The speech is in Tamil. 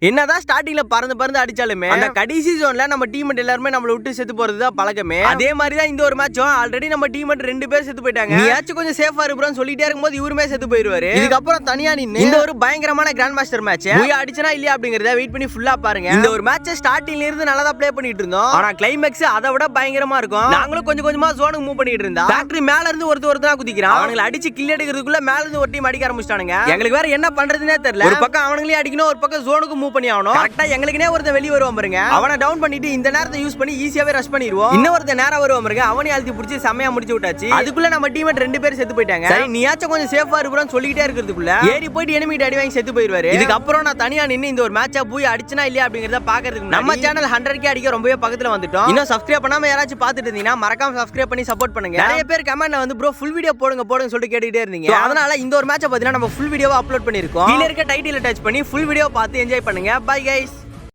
என்னதான் ஸ்டார்டிங்ல பறந்து அடிச்சாலுமே அந்த கடைசி ஜோன்ல நம்ம டீம் எல்லாருமே நம்மள விட்டு செத்து போறதுதான் பழக்கமே. அதே மாதிரி தான் இந்த ஒரு மேட்சும் ஆல்ரெடி நம்ம டீம் 2 பேர் செத்து போயிட்டாங்க. நீயாச்சும் கொஞ்சம் சேஃபா இருப்பறன்னு சொல்லிட்டே இருக்கும்போது இவருமே செத்து போயிடுவாரு. இதுக்கப்புறம் தனியா நின்னு இந்த ஒரு பயங்கரமான கிராண்ட் மாஸ்டர் மேட்ச் போய் அடிச்சனா இல்லையா அப்படிங்கறத வெயிட் பண்ணி ஃபுல்லா பாருங்க. இந்த ஒரு மேட்ச் ஸ்டார்டிங்ல இருந்து நல்லா தான் ப்ளே பண்ணிட்டு இருந்தோம். ஆனா கிளைமேக்ஸ் அதை விட பயங்கரமா இருக்கும். நாங்களும் கொஞ்சமா ஜோனுக்கு மூவ் பண்ணிட்டு இருந்தா ஃபேக்டரி மேல இருந்து ஒருத்தர் குதிக்கிறான். அவங்களை அடிச்சு கில் எடுக்கிறதுக்குள்ள மேல இருந்து ஒரு டீம் அடிக்க ஆரம்பிச்சிட்டானுங்க. எங்களுக்கு வேற என்ன பண்றதுனே தெரியல. ஒரு பக்கம் அவங்களே அடிக்கணும், ஒரு பக்கம் ஜோனுக்கு மூவ் பண்ணி ஆகணும். கரெக்ட்டா எங்களுக்குனே ஒருத்தன் வெளிய வருவான் பாருங்க. அவனை டவுன் பண்ணிட்டு இந்த நேரத்தை யூஸ் பண்ணி ஈஸியாவே ரஷ் பண்ணிடுவோம். இன்னொருத்த நேரா வருவான் பாருங்க. அவனை அழுத்தி பிடிச்சி செமையா முடிச்சு விட்டாச்சு. அதுக்குள்ள நம்ம டீம் 2 பேர் செத்து போயிட்டாங்க. சரி நீயாச்சும் கொஞ்சம் சேஃபா இருப்பறன்னு சொல்லிட்டே இருக்கிறதுக்குள்ள ஏறி போயிட்டு எனிமி அடி வாங்கி செத்து போயிடுவாரு. இதுக்கப்புறம் நான் தனியா நின்னு இந்த ஒரு மேட்சா போய் அடிச்சனா இல்லையா அப்படிங்கறத பாக்குறதுக்கு நம்ம சேனல் 100K அடிக்க ரொம்பவே பக்கத்துல வந்துட்டோம். இன்னும் சப்ஸ்கிரைப் பண்ணாம யாராச்சும் பாத்துட்டு இருந்தீங்கன்னா மறக்காம சப்ஸ்கிரைப் பண்ணி சப்போர்ட் பண்ணுங்க. நிறைய பேர் கமெண்ட்ல வந்து ப்ரோ ஃபுல் வீடியோ போடுங்க சொல்லிட்டு கேட்டுட்டே இருந்தீங்க. அதனால இந்த ஒரு மேட்சை பத்தினா நம்ம ஃபுல் வீடியோவா அப்லோட் பண்ணிருக்கோம். கீழ இருக்க டைட்டில் டச் பண்ணி ஃபுல் வீடியோ பார்த்து என்ஜாய் பண்ணுங்க. Bye guys.